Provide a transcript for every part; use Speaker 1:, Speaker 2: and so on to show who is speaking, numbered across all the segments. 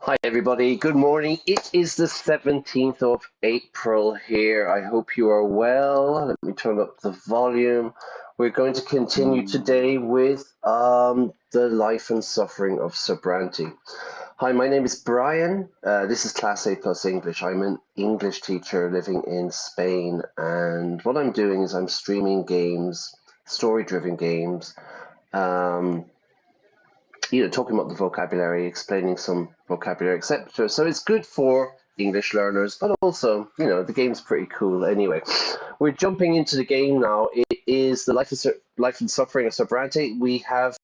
Speaker 1: Hi, everybody. Good morning. It is the 17th of April here. I hope you are well. Let me turn up the volume. We're going to continue today with the life and suffering of Sir Brante. Hi, my name is Brian. This is Class A Plus English. I'm an English teacher living in Spain. And what I'm doing is I'm streaming games, story-driven games, talking about the vocabulary, explaining some vocabulary, etc. So it's good for English learners, but also, the game's pretty cool anyway. We're jumping into the game now. It is the life and suffering of Sir Brante. We have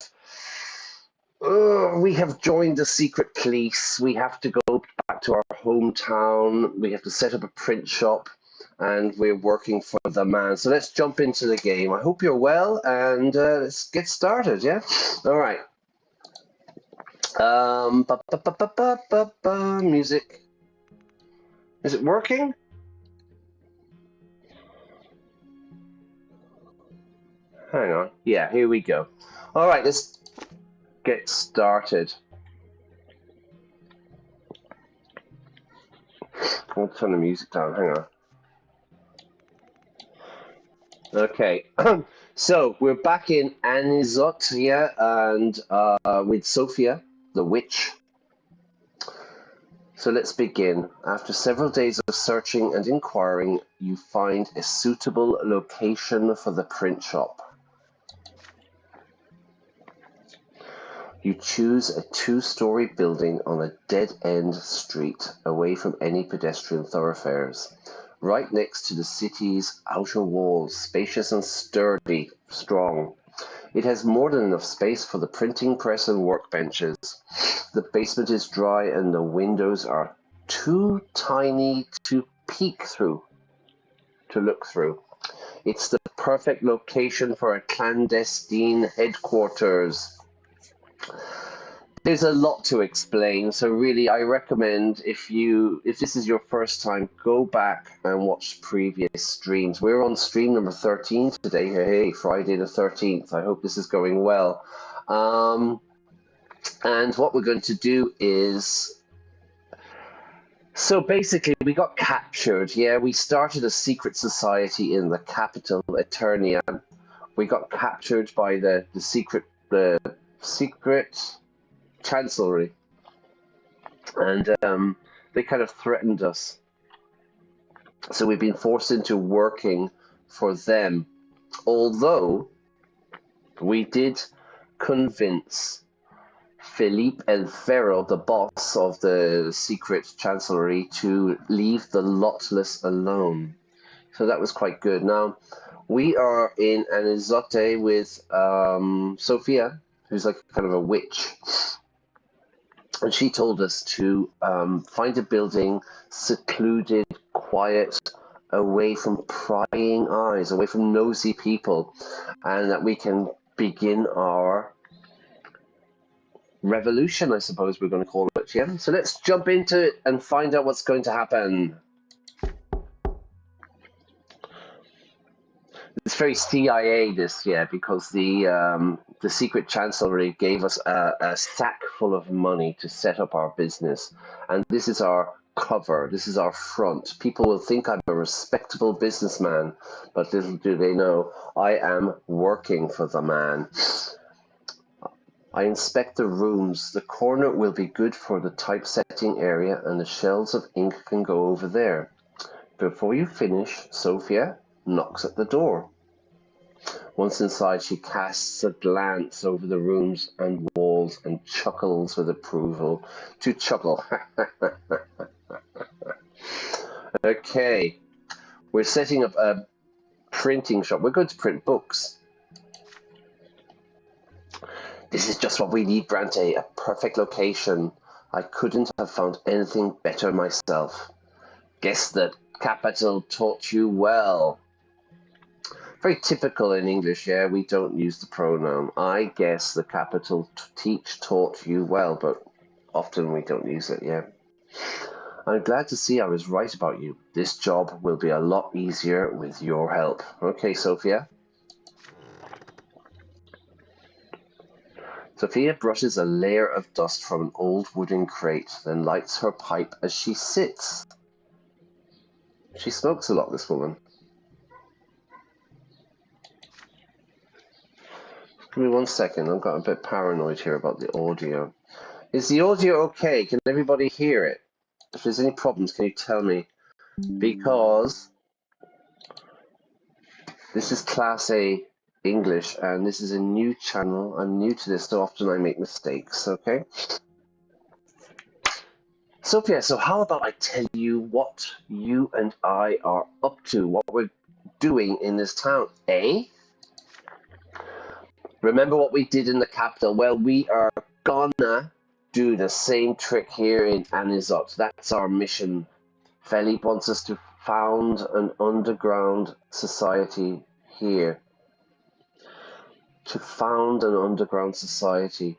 Speaker 1: joined the secret police. We have to go back to our hometown. We have to set up a print shop, and we're working for the man. So let's jump into the game. I hope you're well, and let's get started, yeah? All right. Music. Is it working? Hang on. Yeah, here we go. All right, let's get started. I'll turn the music down. Hang on. Okay. So we're back in Anizotte, yeah, and with Sophia, the witch. So let's begin. After several days of searching and inquiring, you find a suitable location for the print shop. You choose a two-story building on a dead-end street, away from any pedestrian thoroughfares, right next to the city's outer walls, spacious and sturdy, strong. It has more than enough space for the printing press and workbenches. The basement is dry and the windows are too tiny to peek through, to look through. It's the perfect location for a clandestine headquarters. There's a lot to explain, so really I recommend if this is your first time, go back and watch previous streams. We're on stream number 13 today. Hey, Friday the 13th. I hope this is going well. And what we're going to do is, so basically we got captured. Yeah, we started a secret society in the capital, Eternia. We got captured by the secret Chancellery, and they kind of threatened us. So we've been forced into working for them, although we did convince Felipe El Ferro, the boss of the Secret Chancellery, to leave the Lotless alone. So that was quite good. Now, we are in Anizotte with Sophia, who's like kind of a witch. And she told us to find a building, secluded, quiet, away from prying eyes, away from nosy people, and that we can begin our revolution, I suppose we're going to call it. Yeah. So let's jump into it and find out what's going to happen. It's very CIA, this, yeah, because the Secret Chancellery gave us a sack full of money to set up our business, and this is our cover. This is our front. People will think I'm a respectable businessman, but little do they know I am working for the man. I inspect the rooms. The corner will be good for the typesetting area, and the shelves of ink can go over there. Before you finish, Sophia knocks at the door. Once inside, she casts a glance over the rooms and walls and chuckles with approval. To chuckle. Okay, we're setting up a printing shop. We're going to print books. This is just what we need, Brante, a perfect location. I couldn't have found anything better myself. Guess the capital taught you well. Very typical in English, yeah, we don't use the pronoun. I guess the capital taught you well, but often we don't use it, yeah. I'm glad to see I was right about you. This job will be a lot easier with your help. Okay, Sophia. Sophia brushes a layer of dust from an old wooden crate, then lights her pipe as she sits. She smokes a lot, this woman. Give me 1 second, I've got a bit paranoid here about the audio. Is the audio okay? Can everybody hear it? If there's any problems, can you tell me? Because this is Class A English, and this is a new channel. I'm new to this, so often I make mistakes, okay? Sophia, so how about I tell you what you and I are up to, what we're doing in this town, eh? Remember what we did in the capital? Well, we are gonna do the same trick here in Anizotte. That's our mission. Felipe wants us to found an underground society here. To found an underground society.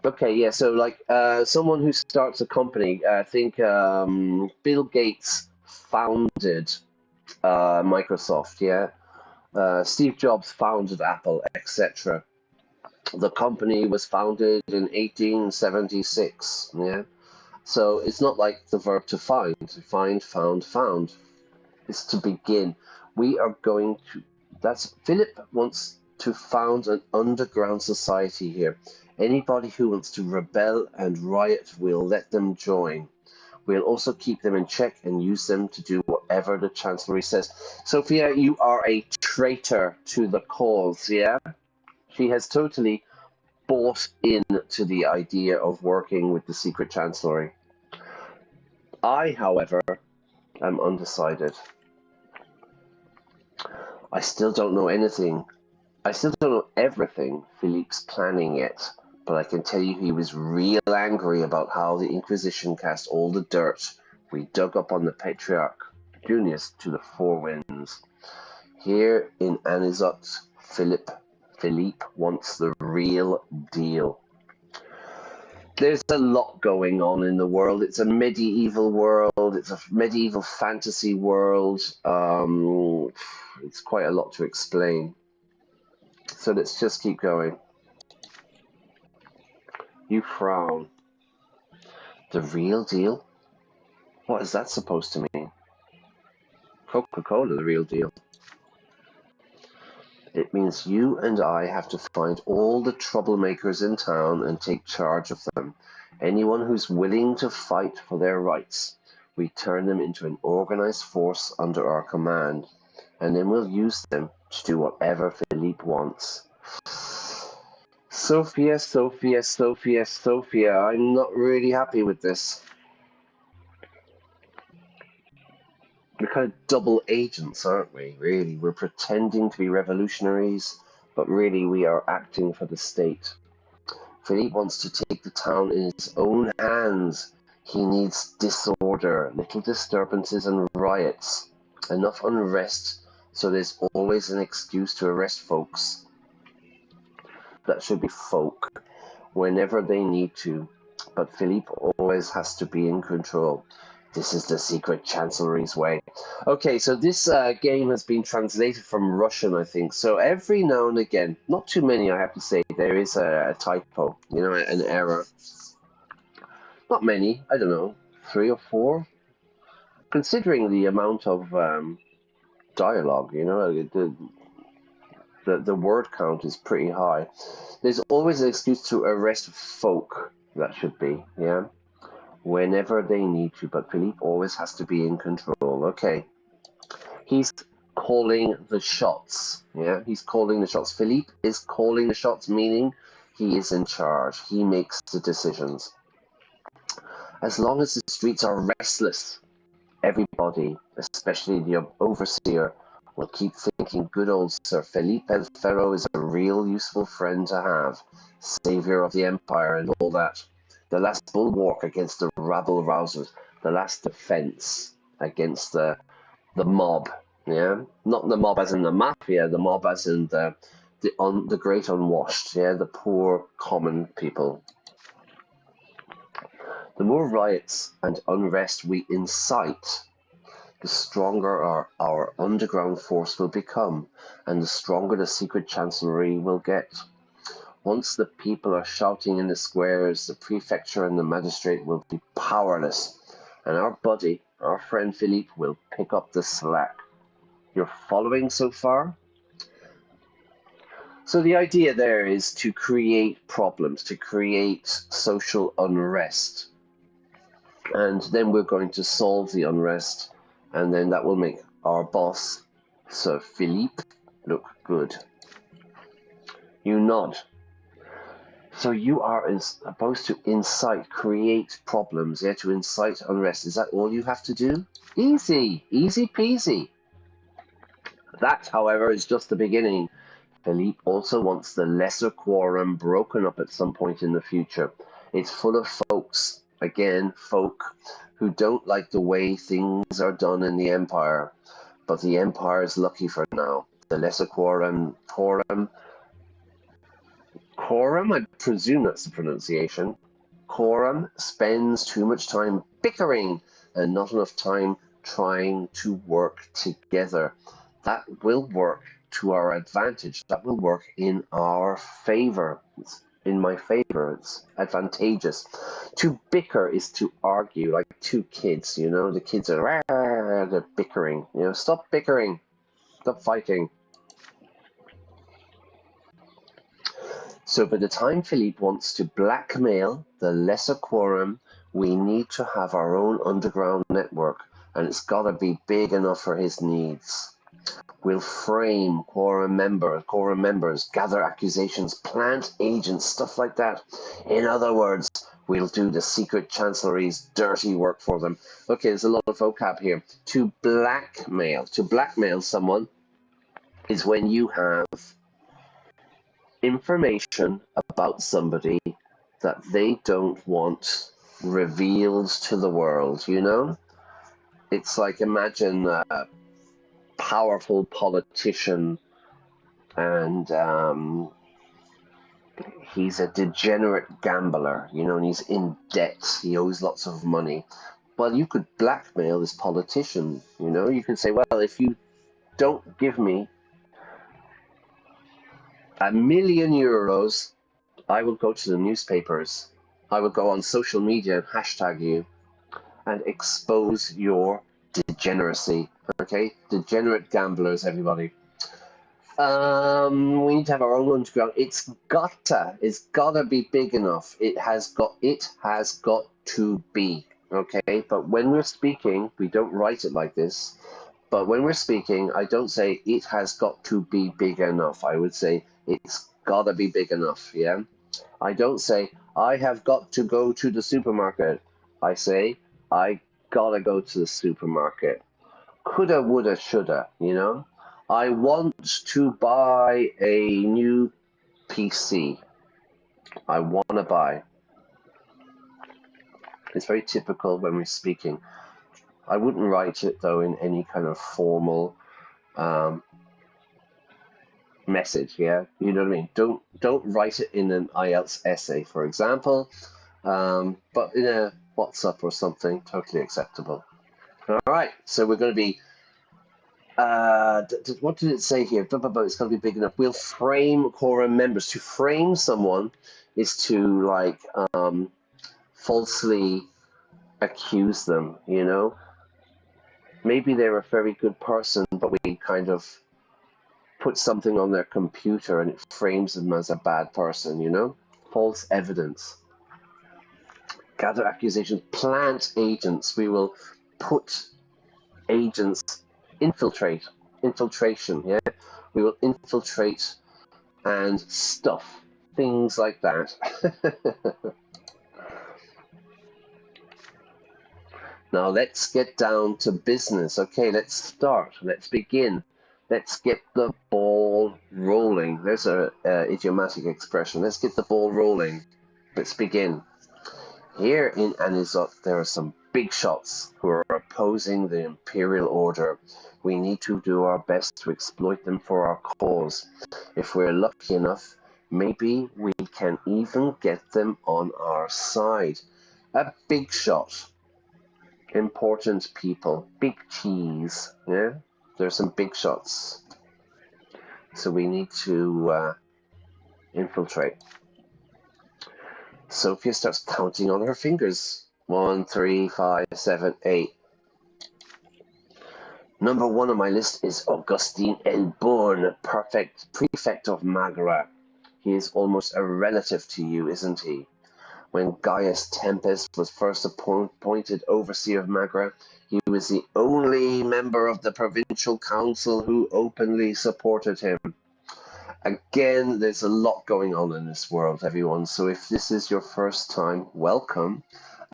Speaker 1: Okay, yeah, so like someone who starts a company, I think Bill Gates founded Microsoft, yeah? Steve Jobs founded Apple, etc. The company was founded in 1876, yeah? So it's not like the verb to find, found. It's to begin. We are going to, Philip wants to found an underground society here. Anybody who wants to rebel and riot, we'll let them join. We'll also keep them in check and use them to do whatever the Chancellery says. Sophia, you are a traitor to the cause, yeah? She has totally bought into the idea of working with the Secret Chancellery. I, however, am undecided. I still don't know anything. I still don't know everything Philippe's planning yet, but I can tell you he was real angry about how the Inquisition cast all the dirt we dug up on the Patriarch Junius to the four winds. Here in Anizotte, Philippe wants the real deal. There's a lot going on in the world. It's a medieval world. It's a medieval fantasy world. It's quite a lot to explain. So let's just keep going. You frown. The real deal? What is that supposed to mean? Coca-Cola, the real deal. It means you and I have to find all the troublemakers in town and take charge of them. Anyone who's willing to fight for their rights. We turn them into an organized force under our command, and then we'll use them to do whatever Philippe wants. Sophia, I'm not really happy with this. We're kind of double agents, aren't we, really? We're pretending to be revolutionaries, but really we are acting for the state. Philippe wants to take the town in his own hands. He needs disorder, little disturbances and riots, enough unrest so there's always an excuse to arrest folks. That should be folk, whenever they need to, but Philippe always has to be in control. This is the Secret Chancellery's way. Okay, so this game has been translated from Russian, I think. So every now and again, not too many, I have to say, there is a typo, you know, an error. Not many, I don't know, 3 or 4. Considering the amount of dialogue, you know, the word count is pretty high. There's always an excuse to arrest folk, that should be, yeah? Whenever they need to, but Philippe always has to be in control. Okay. He's calling the shots. Yeah, he's calling the shots. Philippe is calling the shots, meaning he is in charge. He makes the decisions. As long as the streets are restless, everybody, especially the overseer, will keep thinking good old Sir Felipe El Ferro is a real useful friend to have. Savior of the Empire and all that. The last bulwark against the rabble-rousers, the last defense against the mob, yeah? Not the mob as in the mafia, the mob as in the great unwashed, yeah? The poor, common people. The more riots and unrest we incite, the stronger our underground force will become, and the stronger the Secret Chancellery will get. Once the people are shouting in the squares, the prefecture and the magistrate will be powerless, and our buddy, our friend Philippe, will pick up the slack. You're following so far? So the idea there is to create problems, to create social unrest. And then we're going to solve the unrest, and then that will make our boss, Sir Philippe, look good. You nod. So you are supposed to incite, create problems, yeah, to incite unrest. Is that all you have to do? Easy, easy peasy. That, however, is just the beginning. Philippe also wants the lesser quorum broken up at some point in the future. It's full of folks, again, folk, who don't like the way things are done in the Empire. But the Empire is lucky for now. The lesser quorum, I presume that's the pronunciation. Quorum spends too much time bickering and not enough time trying to work together. That will work to our advantage. That will work in our favor. It's in my favor. It's advantageous. To bicker is to argue, like two kids, you know. The kids are they're bickering. You know, stop bickering. Stop fighting. So by the time Philippe wants to blackmail the lesser quorum, we need to have our own underground network, and it's got to be big enough for his needs. We'll frame quorum members, gather accusations, plant agents, stuff like that. In other words, we'll do the Secret Chancellery's dirty work for them. Okay, there's a lot of vocab here. To blackmail someone is when you have information about somebody that they don't want revealed to the world, you know? It's like, imagine a powerful politician and he's a degenerate gambler, you know, and he's in debt. He owes lots of money. Well, you could blackmail this politician, you know? You can say, well, if you don't give me €1,000,000, I will go to the newspapers. I will go on social media and hashtag you and expose your degeneracy. Okay? Degenerate gamblers, everybody. We need to have our own underground. It's gotta be big enough. It has got to be. Okay? But when we're speaking, we don't write it like this. But when we're speaking, I don't say it has got to be big enough. I would say it's gotta be big enough, yeah? I don't say, I have got to go to the supermarket. I say, I gotta go to the supermarket. Coulda, woulda, shoulda, you know? I want to buy a new PC. I want to buy. It's very typical when we're speaking. I wouldn't write it, though, in any kind of formal message, yeah? You know what I mean? Don't write it in an IELTS essay, for example, but in a WhatsApp or something, totally acceptable. All right, so we're going to be, what did it say here? It's going to be big enough. We'll frame quorum members. To frame someone is to, like, falsely accuse them, you know? Maybe they're a very good person, but we kind of put something on their computer and it frames them as a bad person, you know? False evidence. Gather accusations, plant agents. We will put agents, infiltration, yeah? We will infiltrate and stuff, things like that. Now let's get down to business. Okay, let's start. Let's begin. Let's get the ball rolling. There's a idiomatic expression. Let's get the ball rolling. Let's begin. Here in Anizotte, there are some big shots who are opposing the imperial order. We need to do our best to exploit them for our cause. If we're lucky enough, maybe we can even get them on our side. A big shot. Important people, big cheese, yeah? There's some big shots. So we need to infiltrate. Sophia starts counting on her fingers. 1, 3, 5, 7, 8. Number 1 on my list is Augustine Elborn, prefect of Magra. He is almost a relative to you, isn't he? When Gaius Tempest was first appointed overseer of Magra, he was the only member of the provincial council who openly supported him. Again, there's a lot going on in this world, everyone. So if this is your first time, welcome.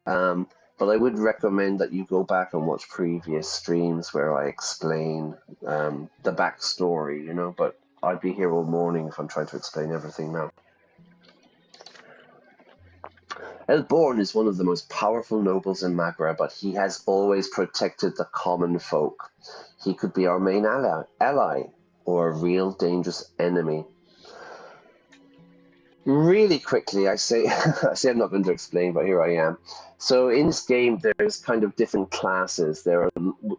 Speaker 1: But I would recommend that you go back and watch previous streams where I explain the backstory, you know. But I'd be here all morning if I'm trying to explain everything now. Elborn is one of the most powerful nobles in Magra, but he has always protected the common folk. He could be our main ally or a real dangerous enemy. Really quickly, I say I'm not going to explain, but here I am. So in this game, there's kind of different classes. There are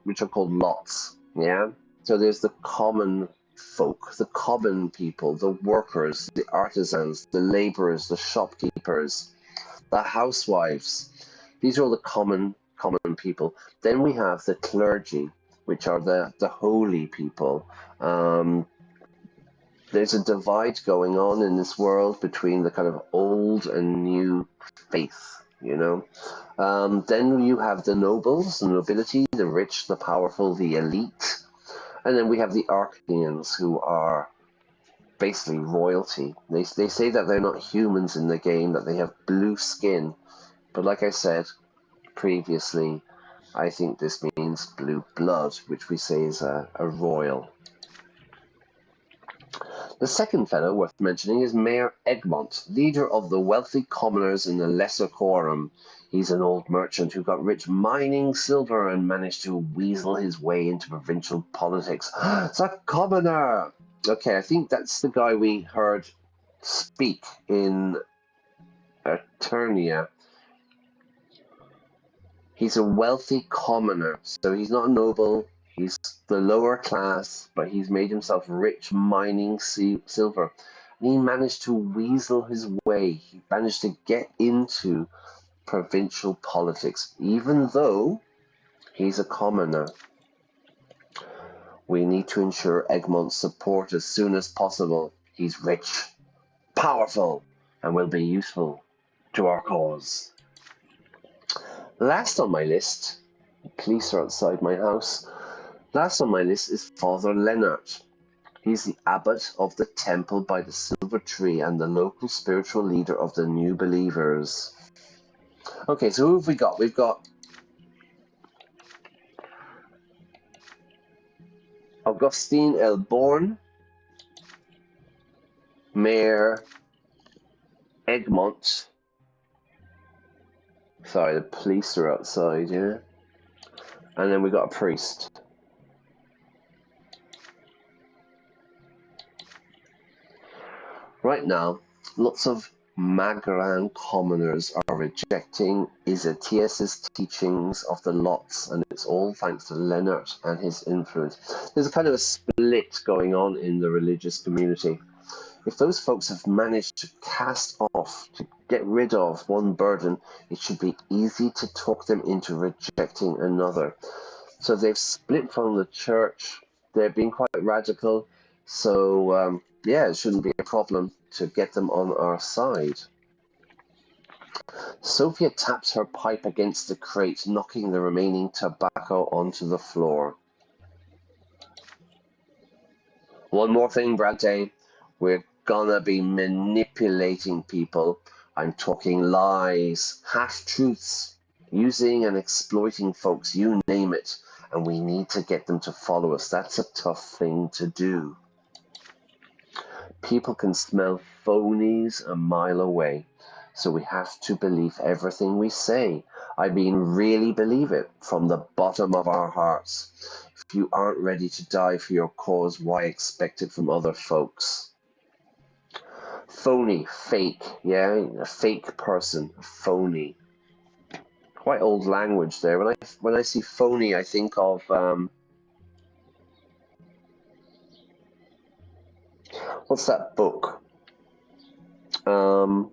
Speaker 1: which are called lots. Yeah. So there's the common folk, the common people, the workers, the artisans, the laborers, the shopkeepers, the housewives. These are all the common people. Then we have the clergy, which are the holy people. There's a divide going on in this world between the kind of old and new faith, you know. Then you have the nobles, the nobility, the rich, the powerful, the elite. And then we have the Arcanians, who are basically royalty. They say that they're not humans in the game, that they have blue skin. But like I said previously, I think this means blue blood, which we say is a royal. The second fellow worth mentioning is Mayor Egmont, leader of the wealthy commoners in the Lesser Quorum. He's an old merchant who got rich mining silver and managed to weasel his way into provincial politics. It's a commoner! Okay, I think that's the guy we heard speak in Eternia. He's a wealthy commoner, so he's not a noble. He's the lower class, but he's made himself rich mining silver. And he managed to weasel his way. He managed to get into provincial politics, even though he's a commoner. We need to ensure Egmont's support as soon as possible. He's rich, powerful, and will be useful to our cause. Last on my list, the police are outside my house. Last on my list is Father Leonard. He's the abbot of the temple by the Silver Tree and the local spiritual leader of the New Believers. Okay, so who have we got? We've got Augustine Elborn, Mayor Egmont. Sorry, the police are outside, yeah? And then we got a priest. Right now, lots of Magran commoners are rejecting Izetius' teachings of the lots, and it's all thanks to Leonard and his influence. There's a kind of a split going on in the religious community. If those folks have managed to cast off, to get rid of one burden, it should be easy to talk them into rejecting another. So they've split from the church. They're being quite radical. So, yeah, it shouldn't be a problem to get them on our side. Sophia taps her pipe against the crate, knocking the remaining tobacco onto the floor. One more thing, Brante. We're gonna be manipulating people. I'm talking lies, half-truths, using and exploiting folks, you name it. And we need to get them to follow us. That's a tough thing to do. People can smell phonies a mile away, so we have to believe everything we say. I mean, really believe it from the bottom of our hearts. If you aren't ready to die for your cause, why expect it from other folks? Phony, fake, yeah, a fake person, phony. Quite old language there. When I see phony, I think of what's that book? Um,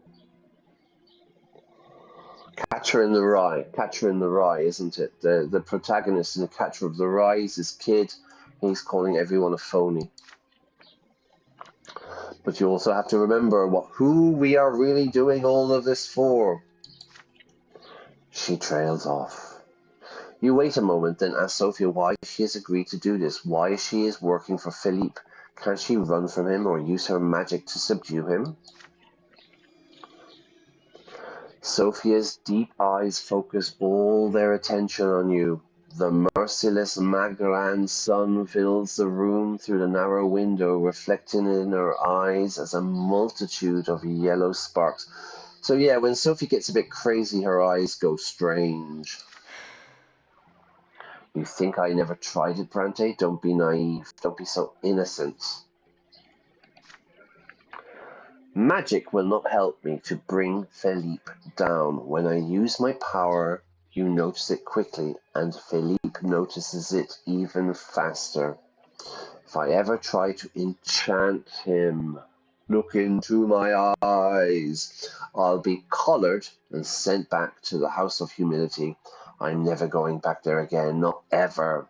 Speaker 1: Catcher in the Rye, isn't it? The protagonist in Catcher of the Rye is this kid. He's calling everyone a phony. But you also have to remember who we are really doing all of this for. She trails off. You wait a moment, then ask Sophia why she has agreed to do this, why she is working for Philippe. Can't she run from him or use her magic to subdue him? Sophia's deep eyes focus all their attention on you. The merciless Magran sun fills the room through the narrow window, reflecting in her eyes as a multitude of yellow sparks. So yeah, when Sophie gets a bit crazy, her eyes go strange. You think I never tried it, Brante? Don't be naive. Don't be so innocent. Magic will not help me to bring Philippe down. When I use my power, you notice it quickly, and Philippe notices it even faster. If I ever try to enchant him, look into my eyes, I'll be collared and sent back to the House of Humility. I'm never going back there again, not ever.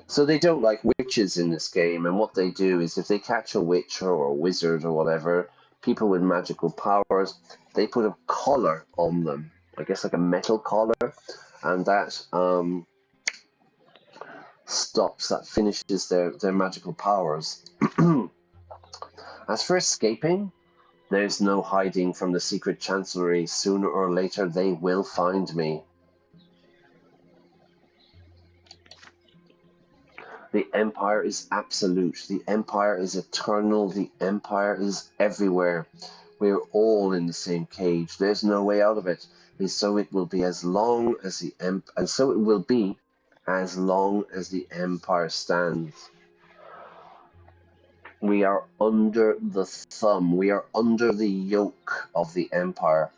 Speaker 1: So they don't like witches in this game, and what they do is if they catch a witch or a wizard or whatever, people with magical powers, they put a collar on them. I guess like a metal collar, and that finishes their magical powers. As for escaping, there's no hiding from the Secret Chancellery. Sooner or later they will find me. The Empire is absolute. The Empire is eternal. The Empire is everywhere. We're all in the same cage. There's no way out of it. And so it will be as long as the Empire stands. We are under the thumb. We are under the yoke of the Empire.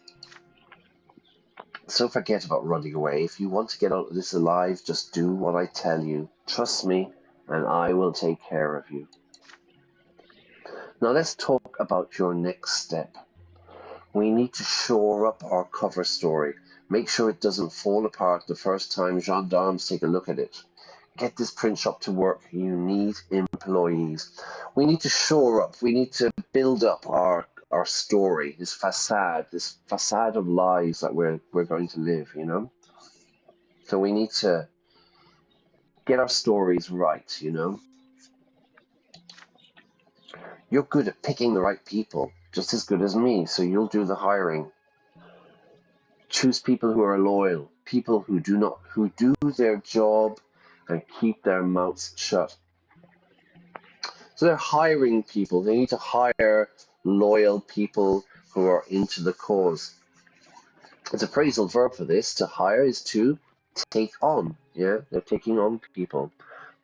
Speaker 1: So forget about running away. If you want to get out of this alive, just do what I tell you. Trust me, and I will take care of you. Now let's talk about your next step. We need to shore up our cover story. Make sure it doesn't fall apart the first time gendarmes take a look at it. Get this print shop to work. You need employees. We need to shore up. We need to build up our story, this facade of lies that we're going to live, you know? So we need to get our stories right, you know? You're good at picking the right people, just as good as me, so you'll do the hiring. Choose people who are loyal, people who do their job and keep their mouths shut. So they're hiring people. They need to hire loyal people who are into the cause. It's a phrasal verb for this. To hire is to take on. Yeah, they're taking on people.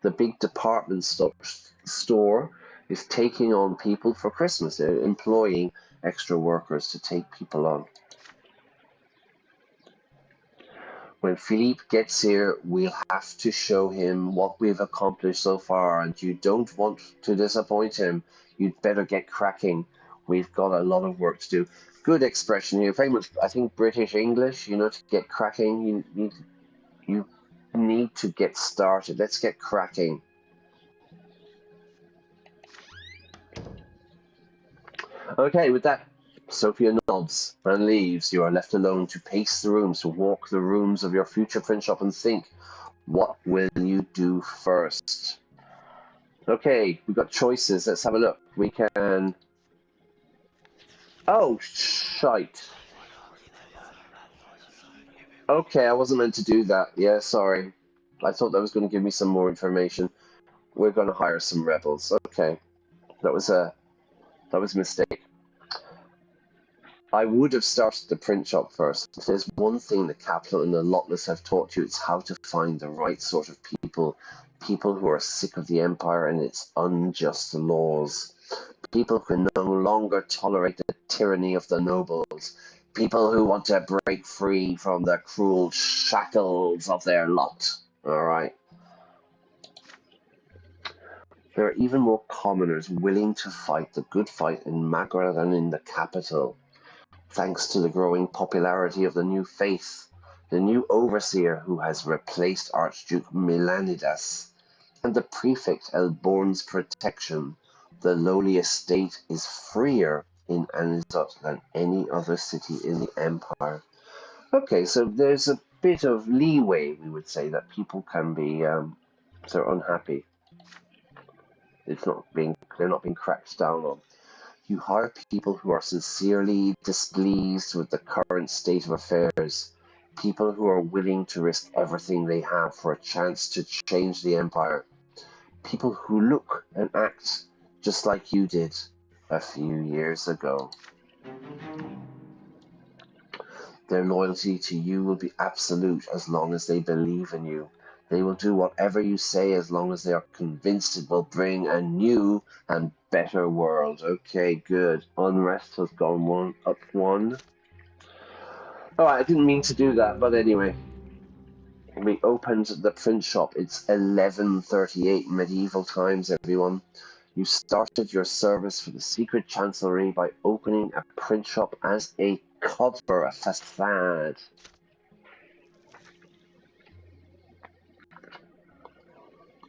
Speaker 1: The big department store is taking on people for Christmas. They're employing extra workers to take people on. When Philippe gets here, we'll have to show him what we've accomplished so far, and you don't want to disappoint him. You'd better get cracking. We've got a lot of work to do. Good expression here, very much, I think, British English, you know, to get cracking. You need to get started. Let's get cracking. Okay, with that, Sophia nods and leaves. You are left alone to pace the rooms, to walk the rooms of your future print shop and think, what will you do first? Okay, we've got choices. Let's have a look. We can... Oh, shite. Okay, I wasn't meant to do that. Yeah, sorry. I thought that was going to give me some more information. We're going to hire some rebels. Okay. That was a mistake. I would have started the print shop first. If there's one thing the Capital and the Lotless have taught you, it's how to find the right sort of people. People who are sick of the Empire and its unjust laws. People who can no longer tolerate the tyranny of the nobles. People who want to break free from the cruel shackles of their lot. All right. There are even more commoners willing to fight the good fight in Magra than in the capital, thanks to the growing popularity of the new faith, the new overseer who has replaced Archduke Milanidas, and the prefect Elborn's protection. The lowly estate is freer in Anizotte than any other city in the empire. Okay, so there's a bit of leeway, we would say, that people can be so unhappy. They're not being cracked down on. You hire people who are sincerely displeased with the current state of affairs, people who are willing to risk everything they have for a chance to change the empire, people who look and act just like you did a few years ago. Their loyalty to you will be absolute as long as they believe in you. They will do whatever you say as long as they are convinced it will bring a new and better world. Okay, good. Unrest has gone up one. Alright, I didn't mean to do that, but anyway. We opened the print shop. It's 1138 medieval times, everyone. You started your service for the Secret Chancellery by opening a print shop as a cover, a facade.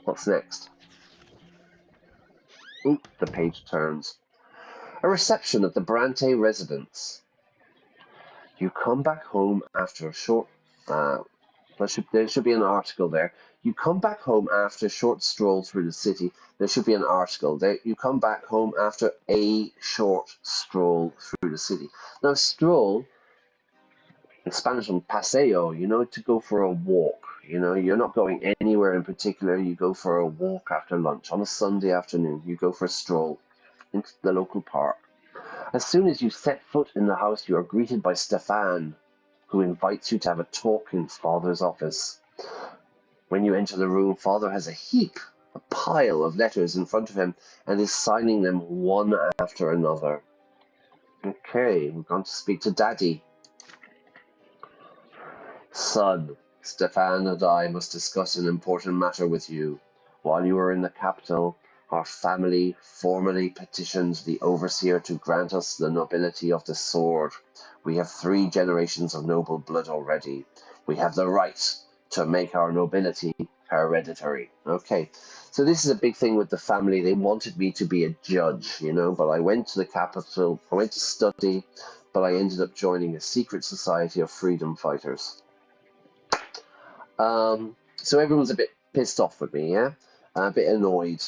Speaker 1: What's next? Oop, the page turns. A reception at the Brante residence. You come back home after a short... there should be an article there. You come back home after a short stroll through the city. There should be an article there. You come back home after a short stroll through the city. Now, stroll, in Spanish, on paseo, to go for a walk. You're not going anywhere in particular. You go for a walk after lunch. On a Sunday afternoon, you go for a stroll into the local park. As soon as you set foot in the house, you are greeted by Stefan, who invites you to have a talk in Father's office. When you enter the room, Father has a pile of letters in front of him, and is signing them one after another. Okay, we're going to speak to Daddy. Son, Stefan and I must discuss an important matter with you. While you are in the capital, our family formally petitioned the overseer to grant us the nobility of the sword. We have 3 generations of noble blood already. We have the right to make our nobility hereditary. Okay, so this is a big thing with the family. They wanted me to be a judge, but I went to the capital, I went to study, but I ended up joining a secret society of freedom fighters. So everyone's a bit pissed off with me, yeah? A bit annoyed.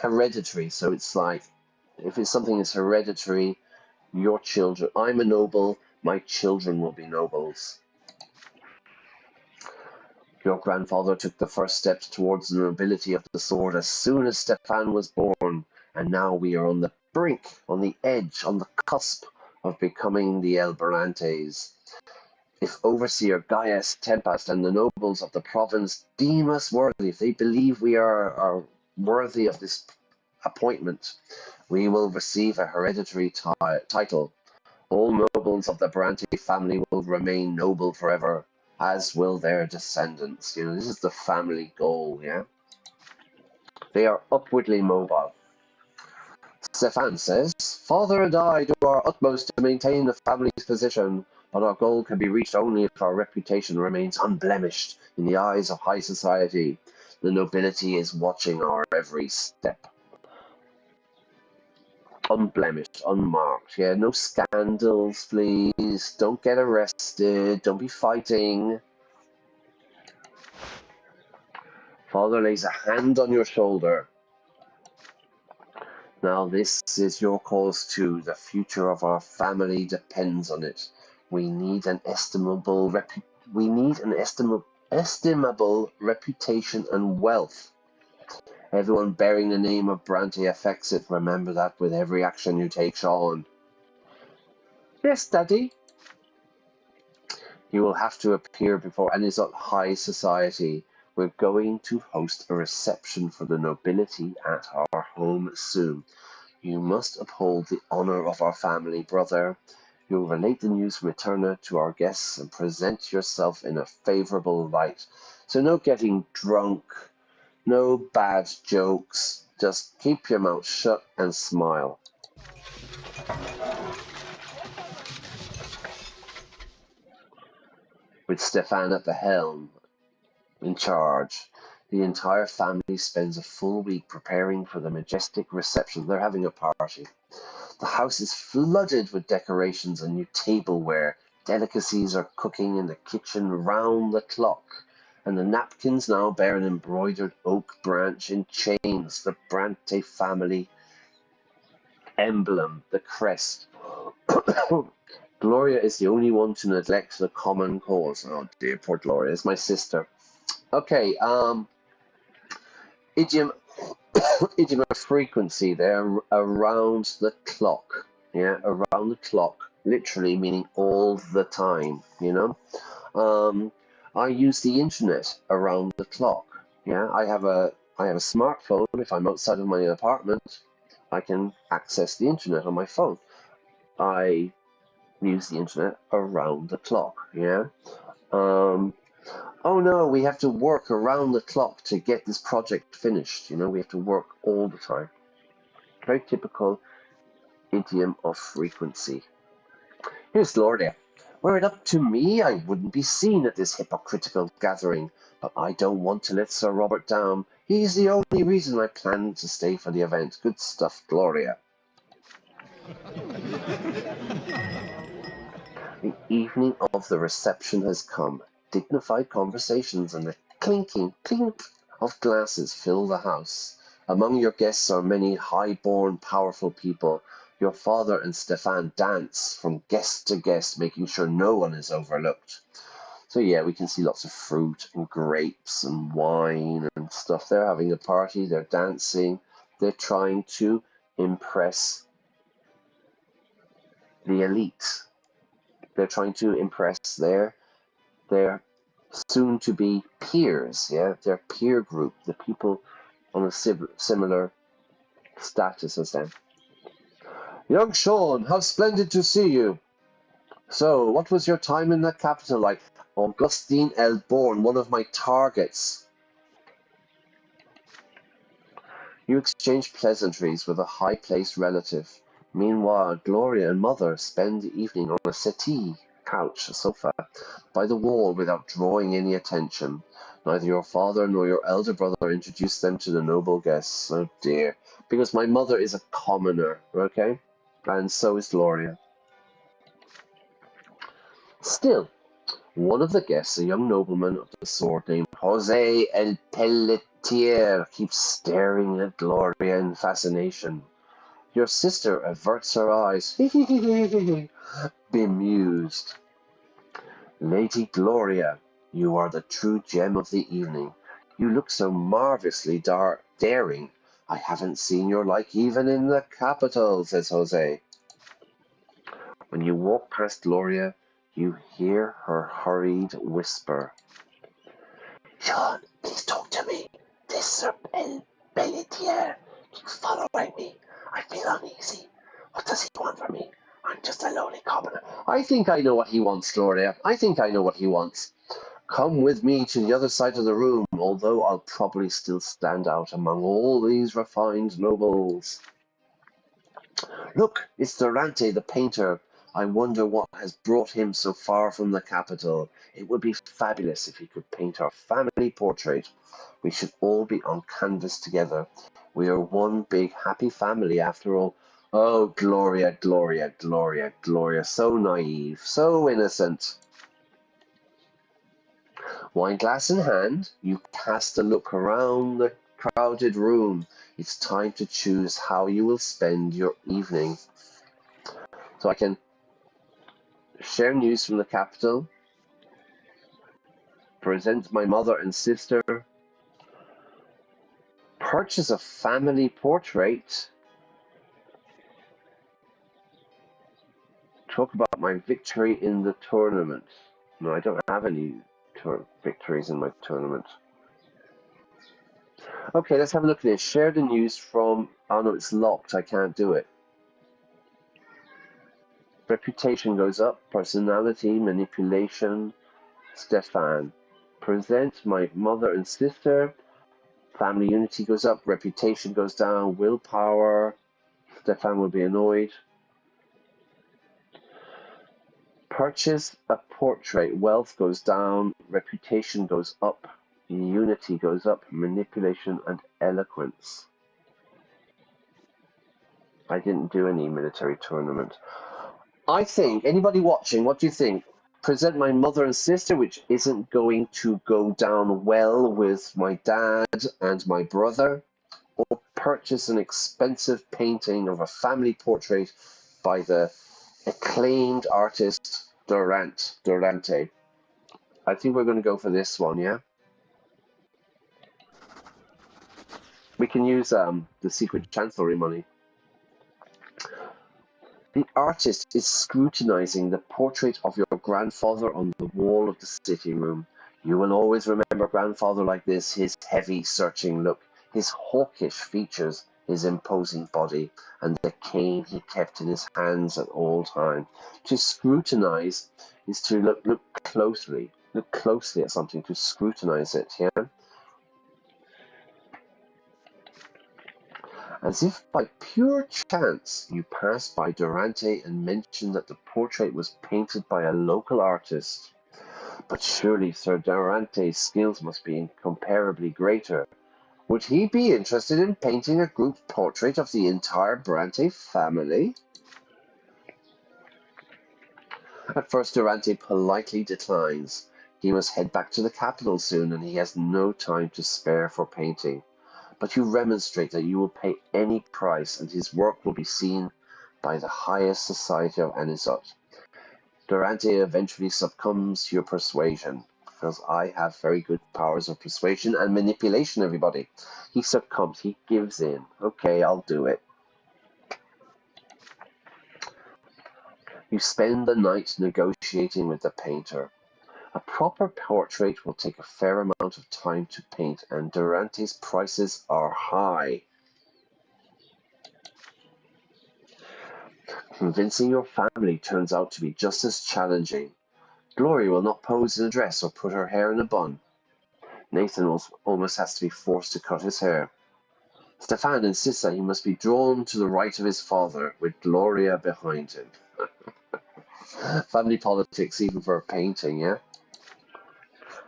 Speaker 1: Hereditary, so it's like, if it's something that's hereditary, your children, I'm a noble, my children will be nobles. Your grandfather took the first steps towards the nobility of the sword as soon as Stefan was born, and now we are on the brink, on the edge, on the cusp of becoming the El Barantes. If Overseer Gaius Tempest and the nobles of the province deem us worthy, if they believe we are worthy of this appointment, we will receive a hereditary title. All nobles of the Brante family will remain noble forever, as will their descendants. This is the family goal, yeah? They are upwardly mobile. Stefan says, Father and I do our utmost to maintain the family's position, but our goal can be reached only if our reputation remains unblemished in the eyes of high society. The nobility is watching our every step. Unblemished, unmarked. Yeah, no scandals, please. Don't get arrested. Don't be fighting. Father lays a hand on your shoulder. Now this is your cause too. The future of our family depends on it. We need an estimable reputation and wealth. Everyone bearing the name of Brante affects it. Remember that with every action you take, Sean. Yes, Daddy. You will have to appear before Anizotte High Society. We're going to host a reception for the nobility at our home soon. You must uphold the honor of our family, brother. You'll relate the news from Eterna to our guests and present yourself in a favorable light. So no getting drunk, No bad jokes. Just keep your mouth shut and smile. With Stefan at the helm, in charge, the entire family spends a full week preparing for the majestic reception. They're having a party. The house is flooded with decorations and new tableware. Delicacies are cooking in the kitchen round the clock, and the napkins now bear an embroidered oak branch in chains, the Brante family emblem, the crest. Gloria is the only one to neglect the common cause. Oh dear, poor Gloria. It's my sister. Okay, idiom idiom of frequency there, around the clock. Yeah, around the clock, literally meaning all the time, you know. I use the internet around the clock. Yeah, I have a smartphone. If I'm outside of my apartment, I can access the internet on my phone. I use the internet around the clock. Yeah. Um, oh no, we have to work around the clock to get this project finished. You know, we have to work all the time. Very typical idiom of frequency. Here's Lordia. Were it up to me, I wouldn't be seen at this hypocritical gathering, but I don't want to let Sir Robert down. He's the only reason I planned to stay for the event. Good stuff, Gloria. The evening of the reception has come. Dignified conversations and the clinking clink of glasses fill the house. Among your guests are many high-born, powerful people. Your father and Stefan dance from guest to guest, making sure no one is overlooked. So yeah, we can see lots of fruit and grapes and wine and stuff. They're having a party, they're dancing, they're trying to impress the elite. They're trying to impress their soon-to-be peers, yeah, their peer group, the people on a similar status as them. Young Sean, how splendid to see you. So, what was your time in the capital like? Augustine Elborn, one of my targets. You exchange pleasantries with a high-placed relative. Meanwhile, Gloria and Mother spend the evening on a settee, couch, a sofa, by the wall without drawing any attention. Neither your father nor your elder brother introduced them to the noble guests. Oh dear. Because my mother is a commoner, okay? And so is Gloria. Still, one of the guests, a young nobleman of the sword named Jose El Pelletier, keeps staring at Gloria in fascination. Your sister averts her eyes, bemused. Lady Gloria, you are the true gem of the evening. You look so marvellously daring. I haven't seen your like even in the capital, says Jose. When you walk past Gloria, you hear her hurried whisper. Sean, please talk to me. This Sir Pelletier keeps following me. I feel uneasy. What does he want from me? I'm just a lowly commoner. I think I know what he wants, Gloria. I think I know what he wants. Come with me to the other side of the room, although I'll probably still stand out among all these refined nobles. Look, it's Durante, the painter. I wonder what has brought him so far from the capital. It would be fabulous if he could paint our family portrait. We should all be on canvas together. We are one big happy family after all. Oh, Gloria, Gloria, Gloria, Gloria, so naive, so innocent. Wineglass in hand, you cast a look around the crowded room. It's time to choose how you will spend your evening. So I can share news from the capital, present my mother and sister, purchase a family portrait, talk about my victory in the tournament. No, I don't have any victories in my tournament. Okay, let's have a look at this. Share the news from... Oh no, it's locked. I can't do it. Reputation goes up. Personality, manipulation. Stefan. Present my mother and sister. Family unity goes up, reputation goes down, willpower. Stefan will be annoyed. Purchase a portrait, wealth goes down, reputation goes up, unity goes up, manipulation and eloquence. I didn't do any military tournament. I think, anybody watching, what do you think? Present my mother and sister, which isn't going to go down well with my dad and my brother, or purchase an expensive painting of a family portrait by the acclaimed artist Durante. I think we're going to go for this one, yeah? We can use the Secret Chancellery money. The artist is scrutinizing the portrait of your grandfather on the wall of the sitting room. You will always remember grandfather like this, his heavy, searching look, his hawkish features, his imposing body, and the cane he kept in his hands at all times. To scrutinize is to look closely at something, to scrutinize it, yeah? As if by pure chance you passed by Durante and mentioned that the portrait was painted by a local artist. But surely Sir Durante's skills must be incomparably greater. Would he be interested in painting a group portrait of the entire Brante family? At first Durante politely declines. He must head back to the capital soon and he has no time to spare for painting. But you remonstrate that you will pay any price and his work will be seen by the highest society of Anizotte. Durante eventually succumbs to your persuasion, because I have very good powers of persuasion and manipulation, everybody. He succumbs, he gives in. Okay, I'll do it. You spend the night negotiating with the painter. A proper portrait will take a fair amount of time to paint, and Durante's prices are high. Convincing your family turns out to be just as challenging. Gloria will not pose in a dress or put her hair in a bun. Nathan almost has to be forced to cut his hair. Stefan insists that he must be drawn to the right of his father, with Gloria behind him. Family politics, even for a painting, yeah?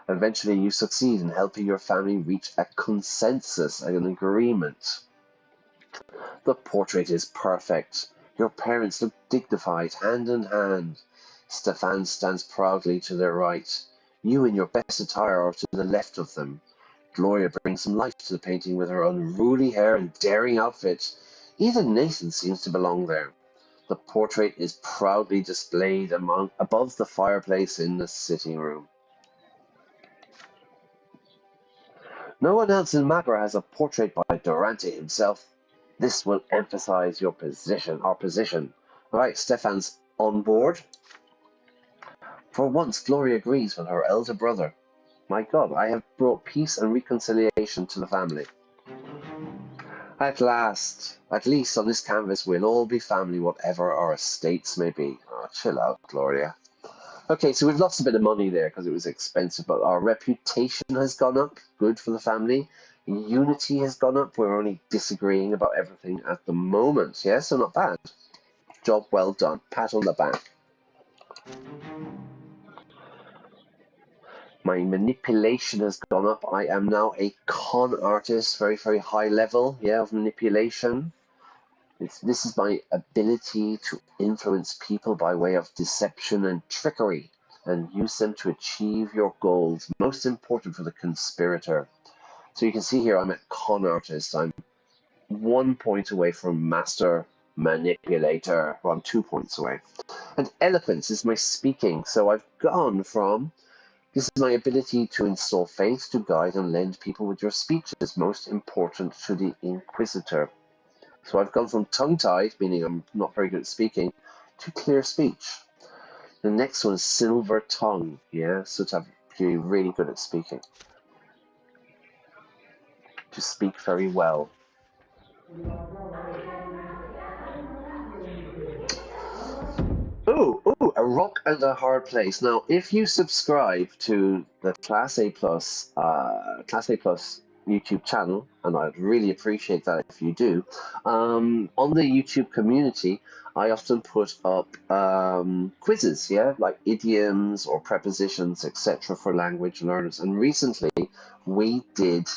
Speaker 1: Eventually you succeed in helping your family reach a consensus, an agreement. The portrait is perfect. Your parents look dignified, hand in hand. Stefan stands proudly to their right. You in your best attire are to the left of them. Gloria brings some life to the painting with her unruly hair and daring outfit. Even Nathan seems to belong there. The portrait is proudly displayed above the fireplace in the sitting room. No one else in Magra has a portrait by Durante himself. This will emphasize our position. All right, Stefan's on board. For once, Gloria agrees with her elder brother. My God, I have brought peace and reconciliation to the family. At last, at least on this canvas, we'll all be family, whatever our estates may be. Oh, chill out, Gloria. Okay, so we've lost a bit of money there because it was expensive, but our reputation has gone up. Good for the family. Unity has gone up. We're only disagreeing about everything at the moment. Yeah, so not bad. Job well done. Pat on the back. My manipulation has gone up. I am now a con artist, very, very high level, yeah, of manipulation. This is my ability to influence people by way of deception and trickery and use them to achieve your goals, most important for the conspirator. So you can see here I'm a con artist. I'm 1 point away from master manipulator. Well, I'm 2 points away. And eloquence is my speaking. So I've gone from, this is my ability to install faith, to guide and lend people with your speech is most important to the inquisitor. So I've gone from tongue-tied, meaning I'm not very good at speaking, to clear speech. The next one is silver tongue, yeah, so to be really good at speaking. To speak very well. Ooh, a rock and a hard place. Now, if you subscribe to the Class A Plus YouTube channel, and I'd really appreciate that if you do. On the YouTube community, I often put up quizzes, yeah, like idioms or prepositions, etc., for language learners. And recently, we did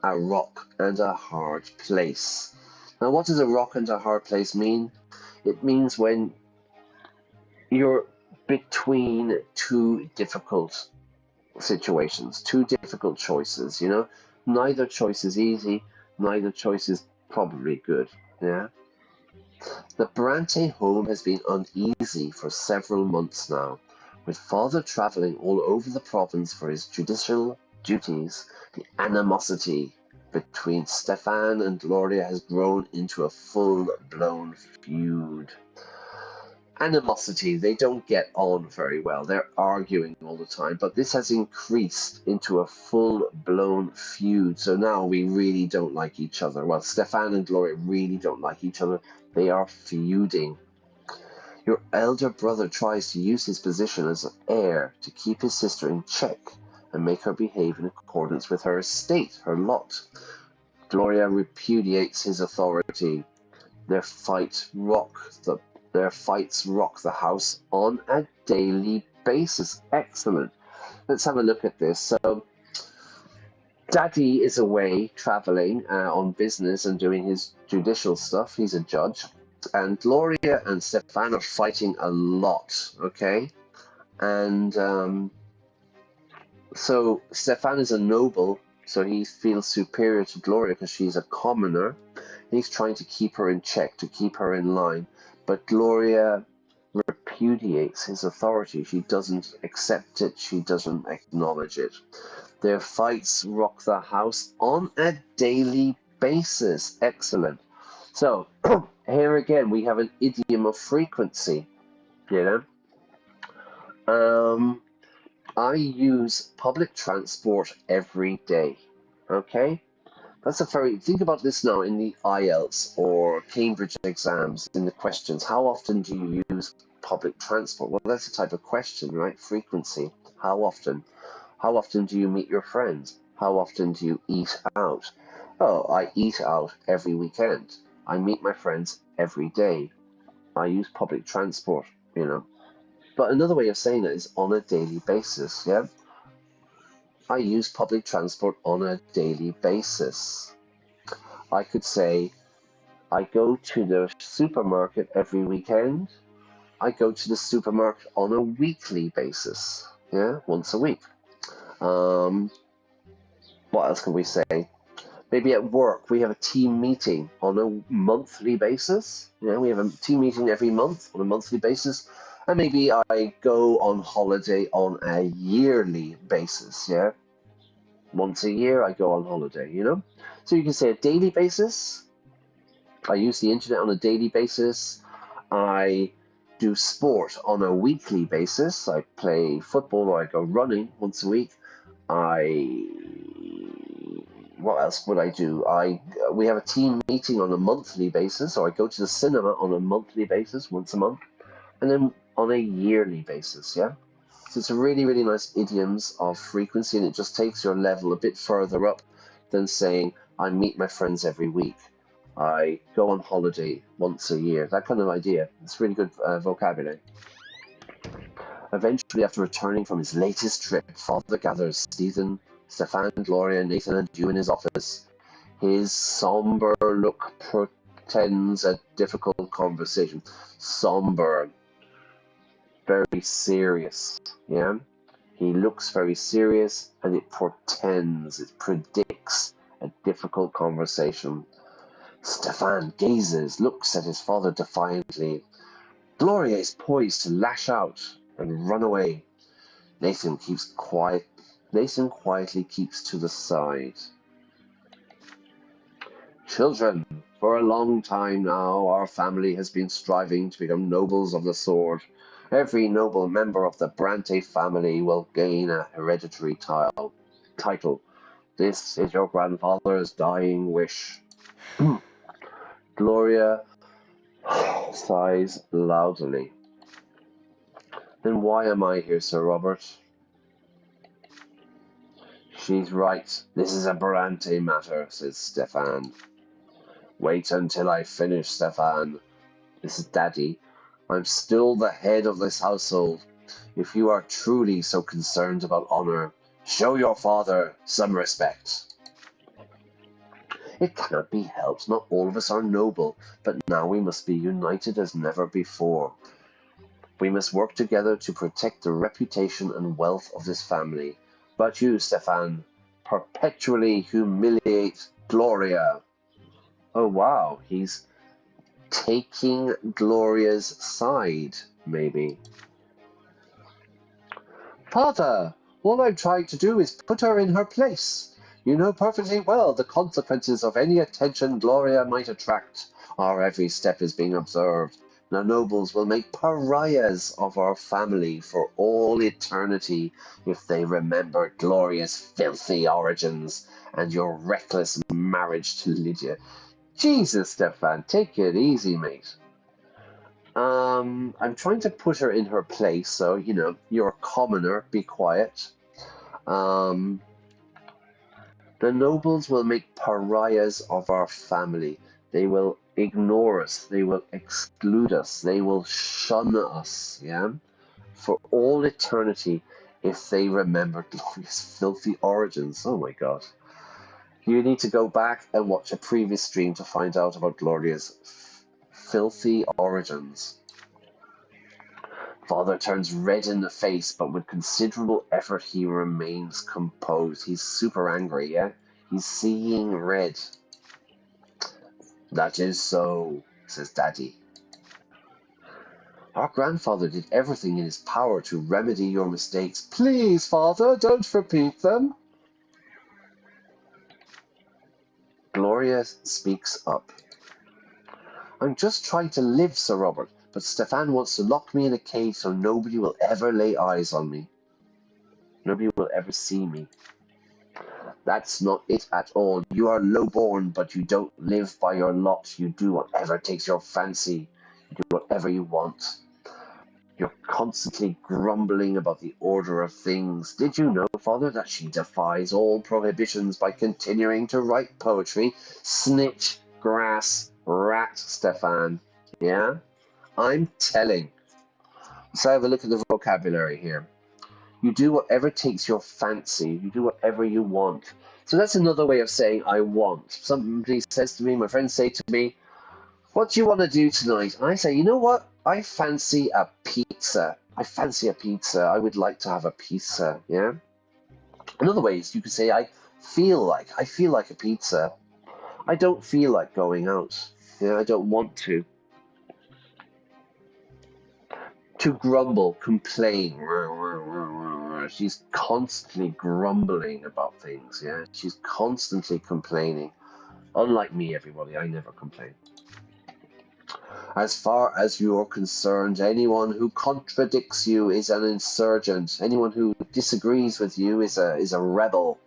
Speaker 1: a rock and a hard place. Now, what does a rock and a hard place mean? It means when you're between two difficult situations, two difficult choices, you know? Neither choice is easy, neither choice is probably good, yeah? The Brante home has been uneasy for several months now, with father travelling all over the province for his judicial duties. The animosity between Stefan and Gloria has grown into a full-blown feud. Animosity, they don't get on very well. They're arguing all the time, but this has increased into a full-blown feud. So now we really don't like each other. Well, Stefan and Gloria really don't like each other. They are feuding. Your elder brother tries to use his position as heir to keep his sister in check and make her behave in accordance with her estate, her lot. Gloria repudiates his authority. Their fights rock the house on a daily basis. Excellent. Let's have a look at this. So, Daddy is away traveling on business and doing his judicial stuff. He's a judge. And Gloria and Stefan are fighting a lot, okay? And so Stefan is a noble, so he feels superior to Gloria because she's a commoner. He's trying to keep her in check, to keep her in line. But Gloria repudiates his authority. She doesn't accept it. She doesn't acknowledge it. Their fights rock the house on a daily basis. Excellent. So, here again, we have an idiom of frequency, you know. I use public transport every day, okay? Think about this now in the IELTS or Cambridge exams, in the questions. How often do you use public transport? Well, that's a type of question, right? Frequency. How often? How often do you meet your friends? How often do you eat out? Oh, I eat out every weekend. I meet my friends every day. I use public transport, you know. But another way of saying it is on a daily basis, yeah? I use public transport on a daily basis. I could say, I go to the supermarket every weekend. I go to the supermarket on a weekly basis, yeah, once a week. What else can we say? Maybe at work we have a team meeting on a monthly basis. Yeah, we have a team meeting every month on a monthly basis. And maybe I go on holiday on a yearly basis, yeah? Once a year I go on holiday, you know? So you can say a daily basis. I use the internet on a daily basis. I do sport on a weekly basis. I play football or I go running once a week. What else would I do? We have a team meeting on a monthly basis, or I go to the cinema on a monthly basis, once a month, and then on a yearly basis, yeah? So it's a really, really nice idioms of frequency, and it just takes your level a bit further up than saying, I meet my friends every week. I go on holiday once a year. That kind of idea. It's really good vocabulary. Eventually, after returning from his latest trip, Father gathers Stefan, Gloria, Nathan, and you in his office. His somber look portends a difficult conversation. Somber, very serious, yeah? He looks very serious, and it portends, it predicts a difficult conversation. Stefan gazes, looks at his father defiantly. Gloria is poised to lash out and run away. Nathan quietly keeps to the side. Children, for a long time now, our family has been striving to become nobles of the sword. Every noble member of the Brante family will gain a hereditary title. This is your grandfather's dying wish. Gloria sighs loudly. Then why am I here, Sir Robert? She's right. This is a Brante matter, says Stefan. Wait until I finish, Stefan. This is Daddy. I'm still the head of this household. If you are truly so concerned about honor, show your father some respect. It cannot be helped. Not all of us are noble, but now we must be united as never before. We must work together to protect the reputation and wealth of this family. But you, Stefan, perpetually humiliate Gloria. Oh wow, he's taking Gloria's side, maybe. Father, all I'm trying to do is put her in her place. You know perfectly well the consequences of any attention Gloria might attract. Our every step is being observed. The nobles will make pariahs of our family for all eternity if they remember Gloria's filthy origins and your reckless marriage to Lydia. Jesus, Stefan, take it easy, mate. I'm trying to put her in her place, so, you know, you're a commoner, be quiet. The nobles will make pariahs of our family. They will ignore us. They will exclude us. They will shun us, yeah? For all eternity if they remember Gloria's filthy origins. Oh my god. You need to go back and watch a previous stream to find out about Gloria's filthy origins. Father turns red in the face, but with considerable effort he remains composed. He's super angry, yeah? He's seeing red. That is so, says Daddy. Our grandfather did everything in his power to remedy your mistakes. Please, Father, don't repeat them. Gloria speaks up. I'm just trying to live, Sir Robert, but Stefan wants to lock me in a cage so nobody will ever lay eyes on me. Nobody will ever see me. That's not it at all. You are low-born, but you don't live by your lot. You do whatever takes your fancy. You do whatever you want. You're constantly grumbling about the order of things. Did you know, Father, that she defies all prohibitions by continuing to write poetry? Snitch, grass, rat, Stefan. Yeah? I'm telling. So have a look at the vocabulary here. You do whatever takes your fancy. You do whatever you want. So that's another way of saying I want. Somebody says to me, my friends say to me, what do you want to do tonight? And I say, you know what? I fancy a pizza. I fancy a pizza. I would like to have a pizza, yeah? In other ways, you could say I feel like a pizza. I don't feel like going out. Yeah, I don't want to. To grumble, complain. She's constantly grumbling about things, yeah? She's constantly complaining. Unlike me, everybody, I never complain. As far as you're concerned, anyone who contradicts you is an insurgent. Anyone who disagrees with you is a rebel.